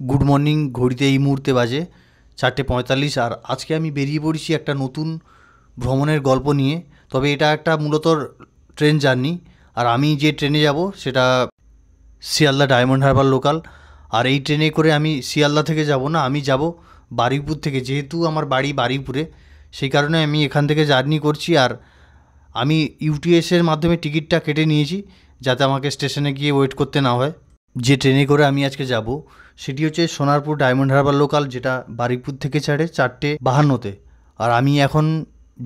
Good morning. ঘড়িতে এই মুহূর্তে বাজে 4:45 আর আজকে আমি বেরিয়ে পড়েছি একটা নতুন ভ্রমণের গল্প নিয়ে। তবে এটা একটা মূলত ট্রেন জার্নি, আর আমি যে ট্রেনে যাব সেটা শিয়ালদা ডায়মন্ড হারবার লোকাল। আর এই ট্রেনে করে আমি শিয়ালদা থেকে যাব না, আমি যাব বারুইপুর থেকে। যেহেতু আমার বাড়ি বারুইপুরে, সেই কারণে আমি এখান থেকে জার্নি করছি। আর আমি ইউটিএসের মাধ্যমে টিকিটটা কেটে নিয়েছি, যাতে আমাকে স্টেশনে গিয়ে ওয়েট করতে না হয়। যে ট্রেনে করে আমি আজকে যাব সেটি হচ্ছে সোনারপুর ডায়মন্ড হারবার লোকাল, যেটা বারুইপুর থেকে ছাড়ে 4:52-তে। আর আমি এখন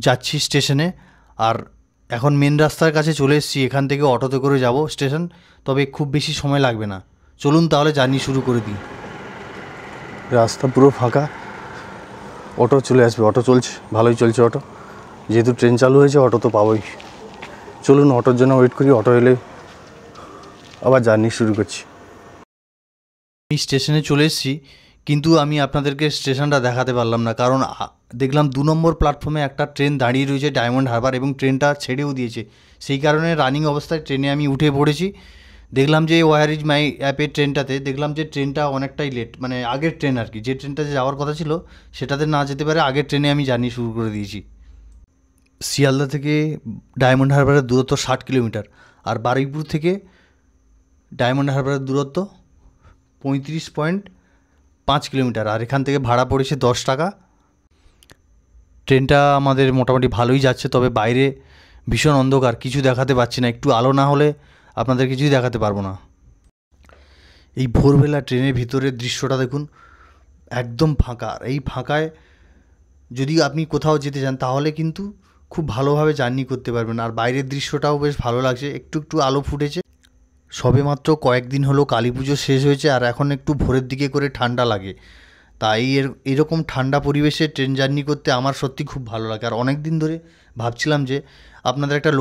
যাচ্ছি স্টেশনে। আর এখন মেন রাস্তার কাছে চলে এসেছি, এখান থেকে অটোতে করে যাব স্টেশন। তবে খুব বেশি সময় লাগবে না, চলুন তাহলে জার্নি শুরু করে দিই। রাস্তা পুরো ফাঁকা, অটো চলে আসবে। অটো চলছে, ভালোই চলছে অটো। যেহেতু ট্রেন চালু হয়েছে, অটো তো পাবোই। চলুন অটোর জন্য ওয়েট করি, অটো এলে আবার জার্নি শুরু করছি। আমি স্টেশনে চলে এসেছি, কিন্তু আমি আপনাদেরকে স্টেশনটা দেখাতে পারলাম না, কারণ দেখলাম 2 নম্বর প্ল্যাটফর্মে একটা ট্রেন দাঁড়িয়ে রয়েছে ডায়মন্ড হারবার, এবং ট্রেনটা ছেড়েও দিয়েছে। সেই কারণে রানিং অবস্থায় ট্রেনে আমি উঠে পড়েছি। দেখলাম যে ওয়ার ইজ মাই অ্যাপের ট্রেনটাতে দেখলাম যে ট্রেনটা অনেকটাই লেট, মানে আগের ট্রেন আর কি, যে ট্রেনটাতে যাওয়ার কথা ছিল সেটাতে না যেতে পারে আগের ট্রেনে আমি জার্নি শুরু করে দিয়েছি। শিয়ালদা থেকে ডায়মন্ড হারবারের দূরত্ব 60 কিলোমিটার, আর বারুইপুর থেকে ডায়মন্ড হারবারের দূরত্ব 35.5 কিলোমিটার। আর এখান থেকে ভাড়া পড়েছে 10 টাকা। ট্রেনটা আমাদের মোটামুটি ভালোই যাচ্ছে, তবে বাইরে ভীষণ অন্ধকার, কিছু দেখাতে পাচ্ছি না। একটু আলো না হলে আপনাদের কিছুই দেখাতে পারবো না। এই ভোরবেলা ট্রেনের ভিতরের দৃশ্যটা দেখুন, একদম ফাঁকা। আর এই ফাঁকায় যদি আপনি কোথাও যেতে চান তাহলে কিন্তু খুব ভালোভাবে জার্নি করতে পারবেন। আর বাইরের দৃশ্যটাও বেশ ভালো লাগছে, একটু একটু আলো ফুটেছে। সবেমাত্র কয়েকদিন হলো কালী পুজো শেষ হয়েছে, আর এখন একটু ভোরের দিকে করে ঠান্ডা লাগে। তাই এরকম ঠান্ডা পরিবেশে ট্রেন জার্নি করতে আমার সত্যি খুব ভালো লাগে। আর অনেক দিন ধরে ভাবছিলাম যে আপনাদের একটা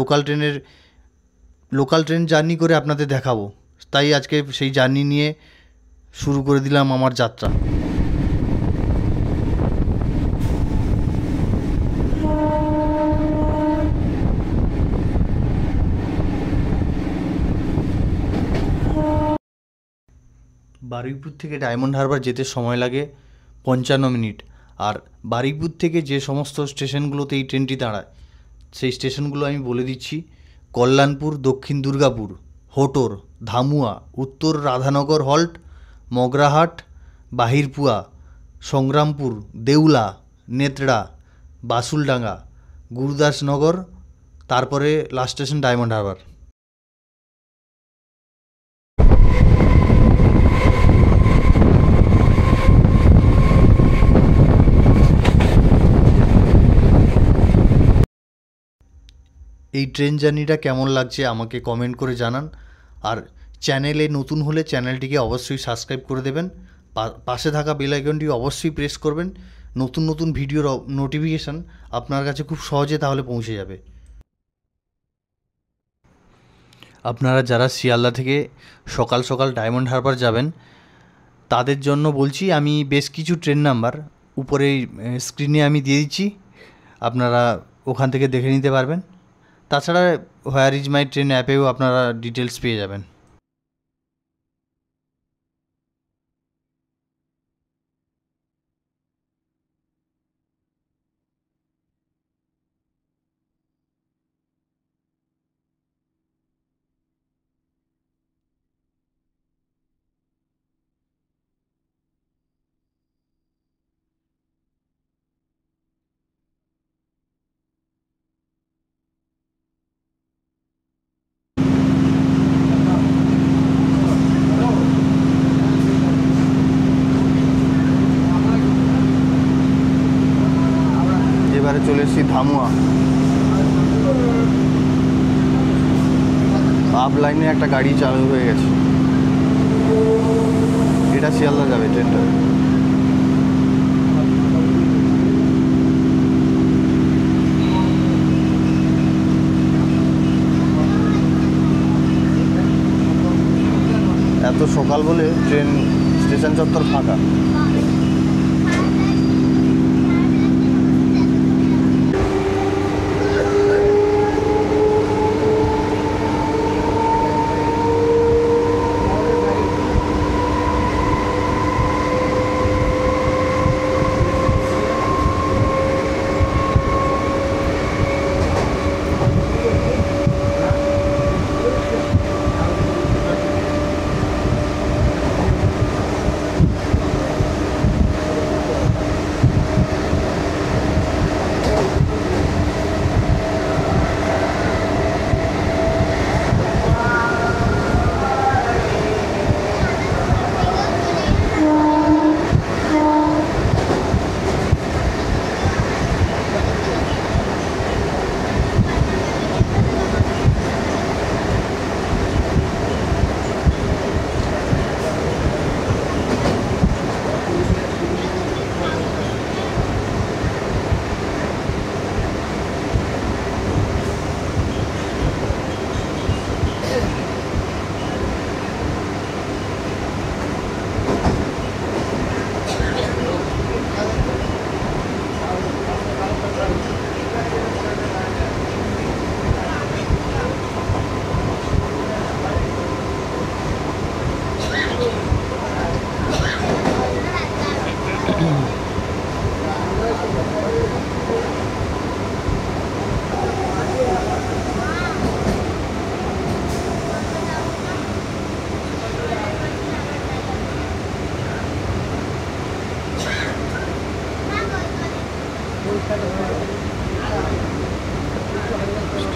লোকাল ট্রেন জার্নি করে আপনাদের দেখাবো, তাই আজকে সেই জার্নি নিয়ে শুরু করে দিলাম আমার যাত্রা। বারুইপুর থেকে ডায়মন্ড হারবার যেতে সময় লাগে 55 মিনিট। আর বারুইপুর থেকে যে সমস্ত স্টেশনগুলোতে এই ট্রেনটি দাঁড়ায় সেই স্টেশনগুলো আমি বলে দিচ্ছি: কল্যাণপুর, দক্ষিণ দুর্গাপুর, হোটোর, ধামুয়া, উত্তর রাধানগর হল্ট, মগরাহাট, বাহিরপুয়া, সংগ্রামপুর, দেউলা, নেতড়া, বাসুলডাঙ্গা, গুরুদাসনগর, তারপরে লাস্ট স্টেশন ডায়মন্ড হারবার। এই ট্রেন জার্নিটা কেমন লাগছে আমাকে কমেন্ট করে জানান। আর চ্যানেলে নতুন হলে চ্যানেলটিকে অবশ্যই সাবস্ক্রাইব করে দেবেন, পাশে থাকা বেল আইকনটি অবশ্যই প্রেস করবেন। নতুন নতুন ভিডিওর নোটিফিকেশান আপনার কাছে খুব সহজে তাহলে পৌঁছে যাবে। আপনারা যারা শিয়ালদা থেকে সকাল সকাল ডায়মন্ড হারবার যাবেন তাদের জন্য বলছি, আমি বেশ কিছু ট্রেন নাম্বার উপরে স্ক্রিনে আমি দিয়ে দিচ্ছি, আপনারা ওখান থেকে দেখে নিতে পারবেন। তাছাড়া হোয়ার ইজ মাই ট্রেন অ্যাপেও আপনারা ডিটেলস পেয়ে যাবেন। এবারে চলে এসেছি ধামুয়া। আপ লাইনে একটা গাড়ি চালু হয়ে গেছে, এটা শিয়ালদা যাবে ট্রেনটা। এত সকাল বলে ট্রেন স্টেশন চত্বর ফাঁকা।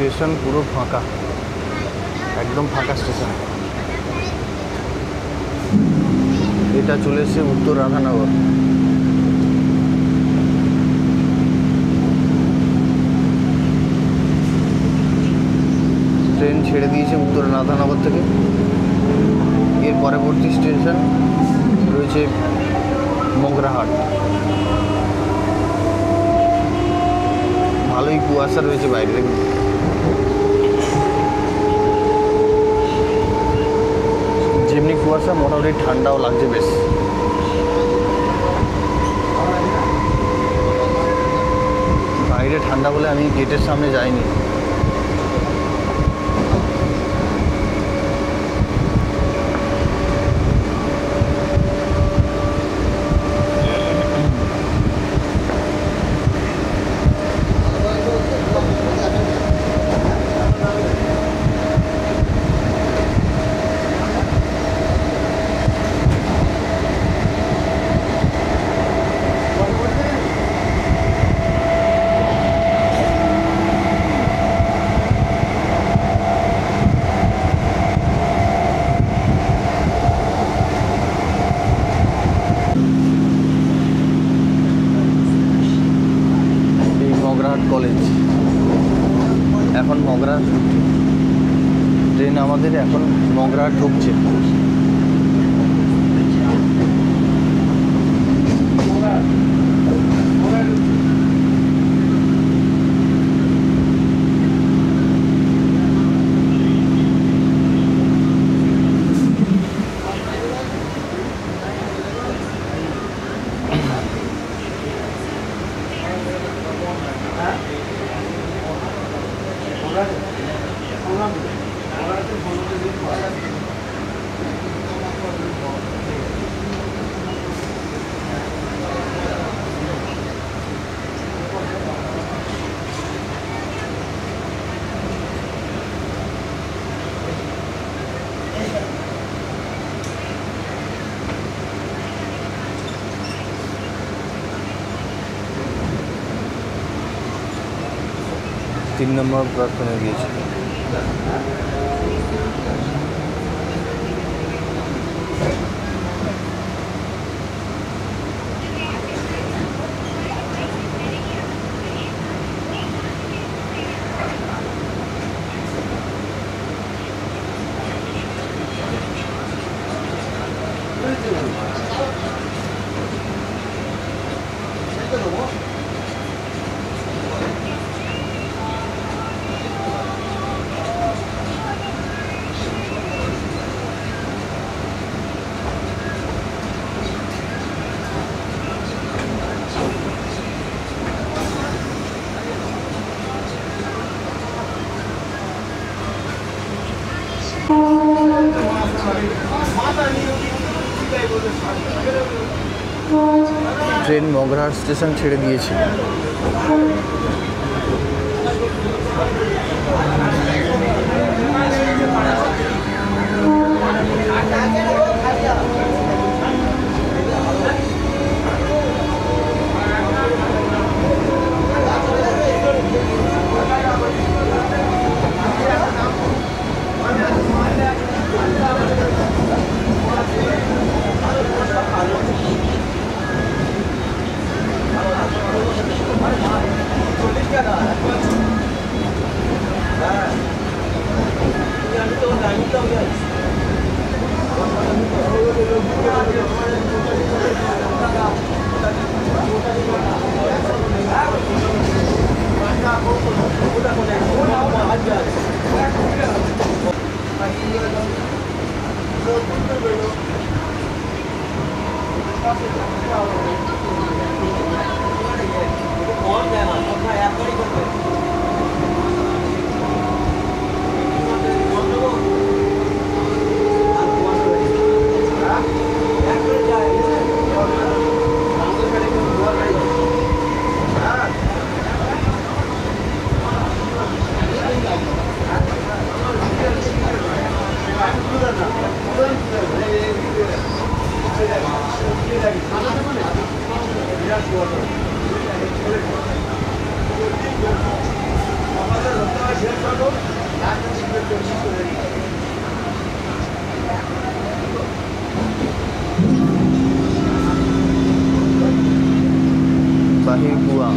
স্টেশন পুরো ফাঁকা, একদম ফাঁকা স্টেশন। এটা চলে এসেছে উত্তর রাধানগর। ট্রেন ছেড়ে দিয়েছে উত্তর রাধানগর থেকে। এর পরবর্তী স্টেশন রয়েছে মগরাহাট। ভালোই কুয়াশা রয়েছে বাইরে, দেখুন। যেমনি কুয়াশা, মোটামুটি ঠান্ডাও লাগছে বেশ। বাইরে ঠান্ডা বলে আমি গেটের সামনে যাইনি। কলেজ এখন মগরাহাট, ট্রেন আমাদের এখন মগরাহাট ঢুকছে। তিন নম্বর প্ল্যাটফর্মে গিয়েছি। ট্রেন মগরাহাট স্টেশন ছেড়ে দিয়েছে। আমাদের গুয়া।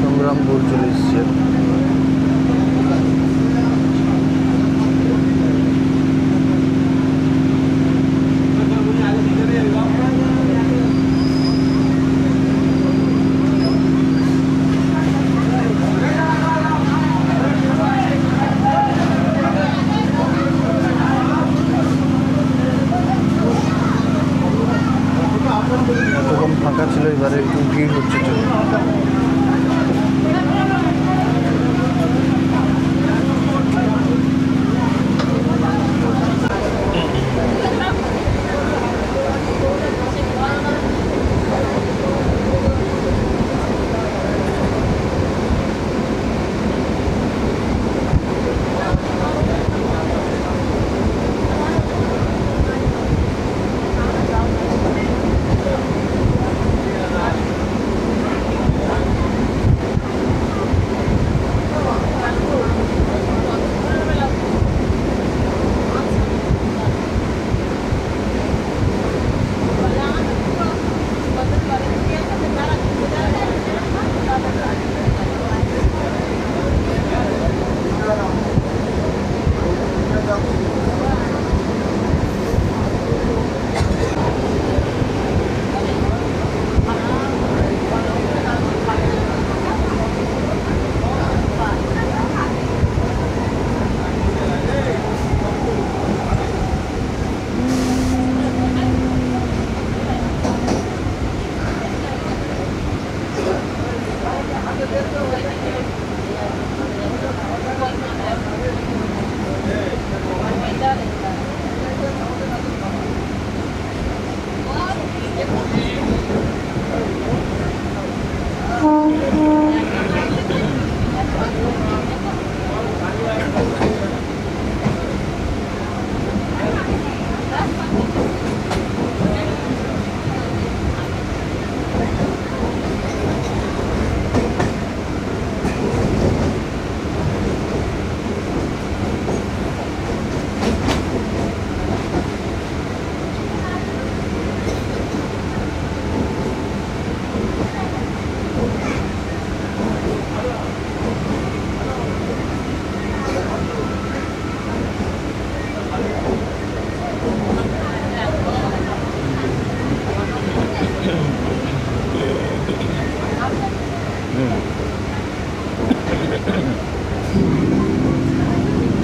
সংগ্রামপুর চলে এসছে। এতক্ষণ ফাঁকা ছিল, এবারে একটু ভিড় হচ্ছে ট্রেনে।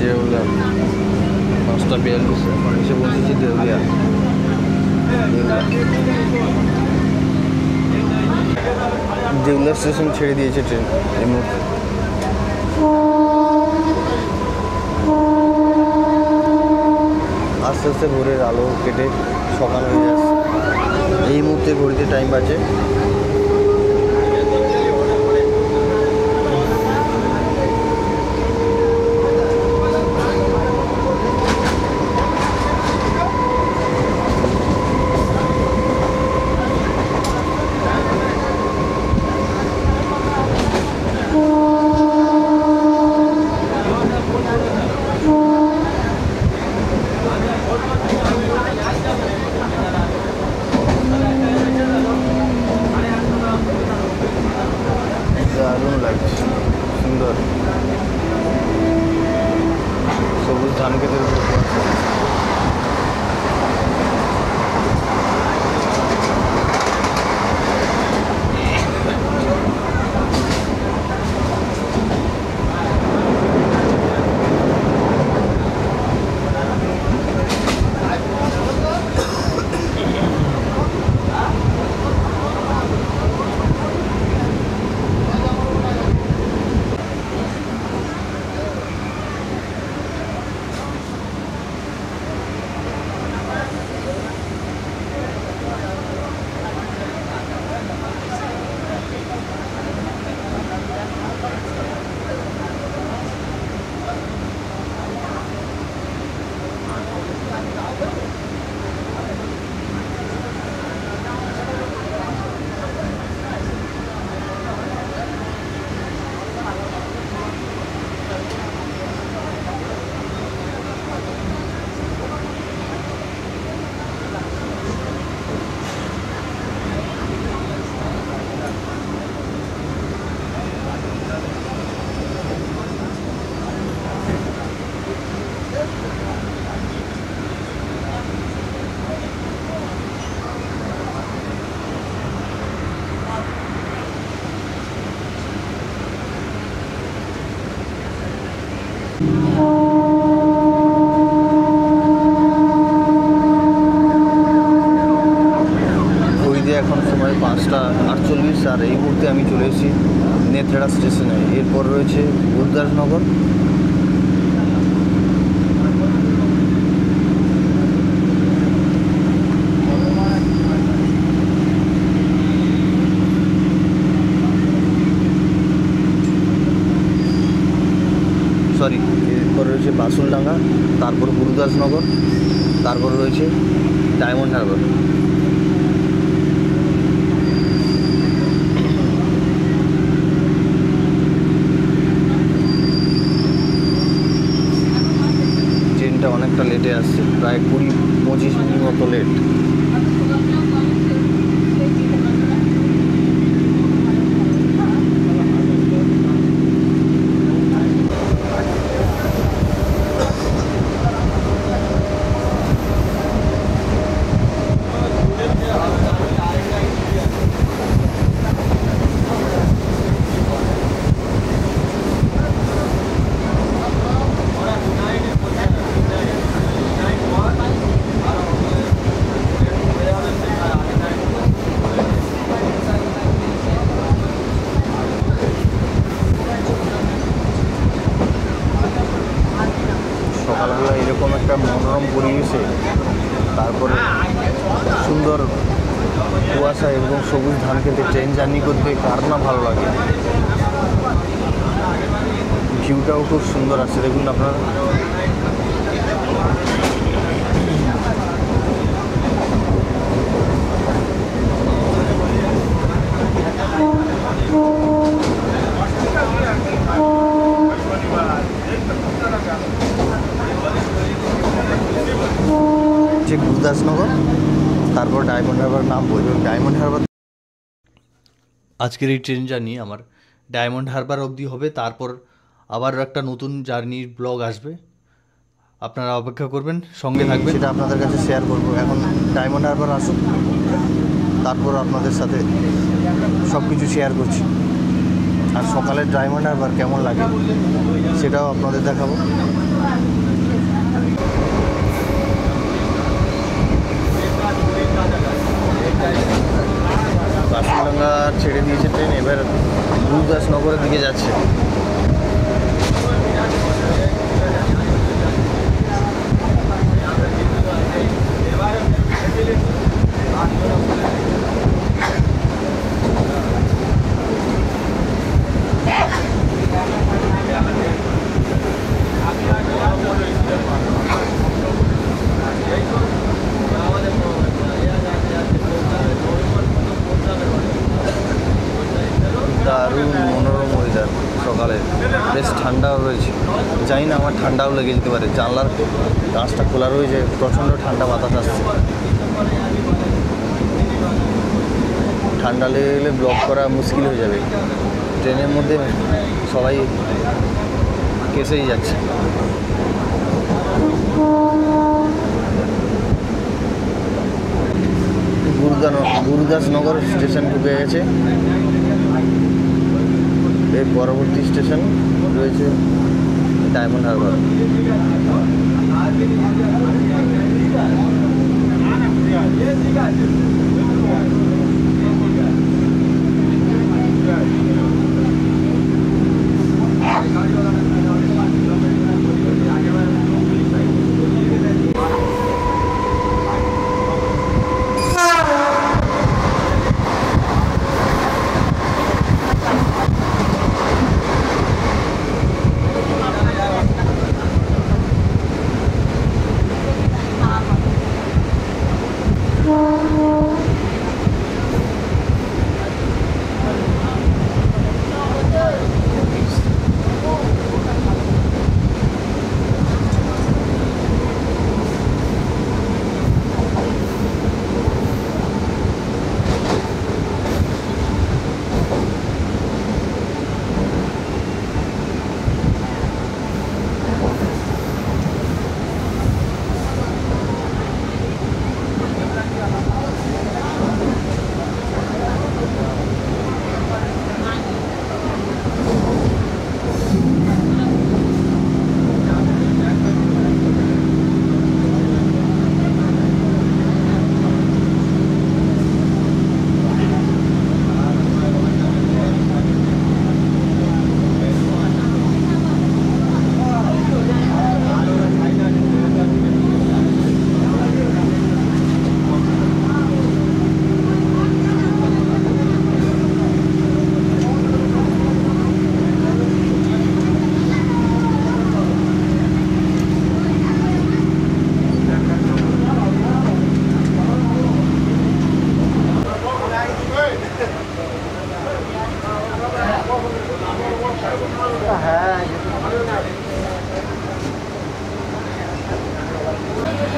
দেউলিয়া 5:42 এখন এসে পৌঁছেছি দেউলিয়া। দেউলিয়া স্টেশন ছেড়ে দিয়েছে ট্রেন এই মুহূর্তে। আস্তে আস্তে ভোরের আলো কেটে সকাল হয়ে যাচ্ছে। এই মুহূর্তে ঘড়িতে টাইম বাজে প্রায় 5:48 আর এই মুহূর্তে আমি চলে এসেছি নেত্রাড়া স্টেশনে। এরপর রয়েছে গুরুদাসনগর। এরপর রয়েছে বাসুলডাঙ্গা, তারপর গুরুদাসনগর, তারপর রয়েছে ডায়মন্ড হারবার। ট্রেনটা অনেকটা লেটে আসছে, প্রায় 20-25 মিনিট মতো লেট। সকালবেলা এরকম একটা মনোরম পরিবেশে, তারপরে সুন্দর কুয়াশা এবং সবুজ ধান খেতে ট্রেন জার্নি করতে কার না ভালো লাগে। ভিউটাও খুব সুন্দর আছে, দেখুন আপনারা। গুরুদাসনগর, তারপর ডায়মন্ড হারবার নামবো। এবং ডায়মন্ড হারবার আজকের এই ট্রেন জার্নি আমার ডায়মন্ড হারবার অবধি হবে, তারপর আবার একটা নতুন জার্নির ব্লগ আসবে, আপনারা অপেক্ষা করবেন, সঙ্গে থাকবেন। সেটা আপনাদের কাছে শেয়ার করবো। এখন ডায়মন্ড হারবার আসুক, তারপর আপনাদের সাথে সব কিছু শেয়ার করছি। আর সকালের ডায়মন্ড হারবার কেমন লাগে সেটাও আপনাদের দেখাবো। বাসুডাঙ্গা ছেড়ে দিয়েছে ট্রেন, এবার গুরুদাসনগরের দিকে যাচ্ছে। দারুণ মনোরম ওয়েদার, সকালে বেশ ঠান্ডাও রয়েছে। জানি না আমার ঠান্ডাও লেগে যেতে পারে, জানলার কাঁচটা খোলা রয়েছে, প্রচণ্ড ঠান্ডা বাতাস আসছে। ঠান্ডা লেগে গেলে ব্লগ করা মুশকিল হয়ে যাবে। ট্রেনের মধ্যে সবাই কেসেই যাচ্ছে। গুরুদাসনগর স্টেশন ঢুকে গেছে। এর পরবর্তী স্টেশন রয়েছে ডায়মন্ড হারবার। হ্যাঁ,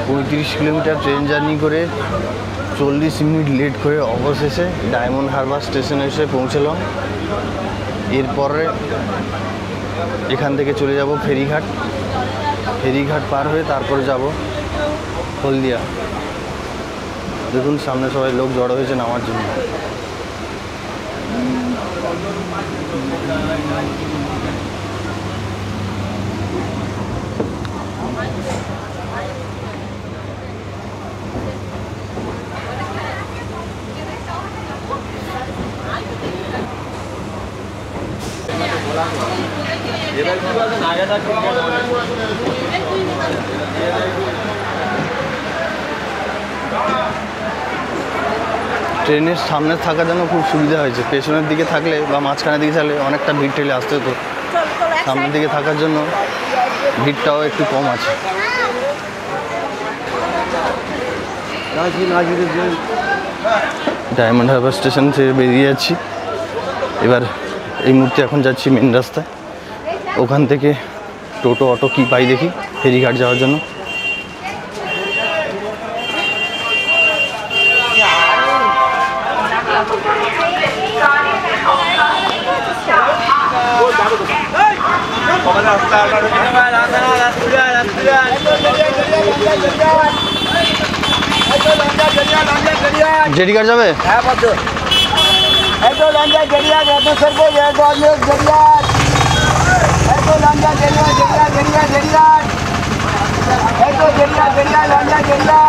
35 কিলোমিটার ট্রেন জার্নি করে 40 মিনিট লেট করে অবশেষে ডায়মন্ড হারবার স্টেশনে এসে পৌঁছলাম। এরপরে এখান থেকে চলে যাব ফেরিঘাট। ফেরিঘাট পার হয়ে তারপরে যাব হলদিয়া। দেখুন সামনে সবাই লোক জড়ো হয়েছে নামার জন্য। ট্রেনের সামনে থাকার জন্য খুব সুবিধা হয়েছে। পেছনের দিকে থাকলে বা মাঝখানের দিকে থাকলে অনেকটা ভিড় ঠেলে আসতে হতো। সামনের দিকে থাকার জন্য ভিড়টাও একটু কম আছে। ডায়মন্ড হারবার স্টেশন থেকে বেরিয়ে যাচ্ছি। এবার এই মুহূর্তে এখন যাচ্ছি মেন রাস্তায়। ওখান থেকে টোটো অটো কি পাই দেখি ফেরিঘাট যাওয়ার জন্য। জেডি ঘাট যাবে? হ্যাঁ বলতো এতো লঞ্চা জড়িয়া রত্নেশ্বর কো এতো অনেক জড়িয়া এতো লঞ্চা জড়িয়া জড়িয়া জড়িয়া জড়িয়া এতো জড়িয়া জড়িয়া লঞ্চা জড়িয়া।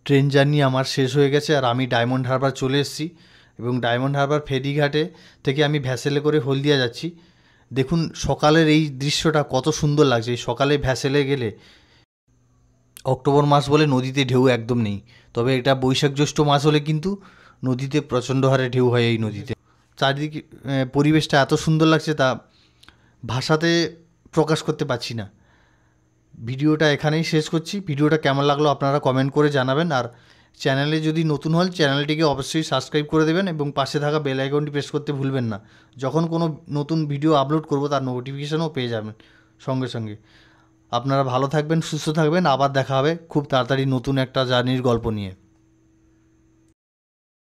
ট্রেন জার্নি আমার শেষ হয়ে গেছে আর আমি ডায়মন্ড হারবার চলে এসেছি এবং ডায়মন্ড হারবার ফেরিঘাটে থেকে আমি ভ্যাসেলে করে হলদিয়া যাচ্ছি। দেখুন সকালের এই দৃশ্যটা কত সুন্দর লাগছে। এই সকালে ভ্যাসেলে গেলে, অক্টোবর মাস বলে নদীতে ঢেউ একদম নেই, তবে এটা বৈশাখ জ্যৈষ্ঠ মাস হলে কিন্তু নদীতে প্রচণ্ড হারে ঢেউ হয়। এই নদীতে চারিদিকে পরিবেশটা এত সুন্দর লাগছে তা ভাষাতে প্রকাশ করতে পারছি না। ভিডিওটা এখানেই শেষ করছি। ভিডিওটা কেমন লাগলো আপনারা কমেন্ট করে জানাবেন। আর চ্যানেলে যদি নতুন হন চ্যানেলটিকে অবশ্যই সাবস্ক্রাইব করে দেবেন এবং পাশে থাকা বেল আইকনটি প্রেস করতে ভুলবেন না। যখন কোনো নতুন ভিডিও আপলোড করব তার নোটিফিকেশানও পেয়ে যাবেন সঙ্গে সঙ্গে। আপনারা ভালো থাকবেন, সুস্থ থাকবেন। আবার দেখা হবে খুব তাড়াতাড়ি নতুন একটা জার্নির গল্প নিয়ে।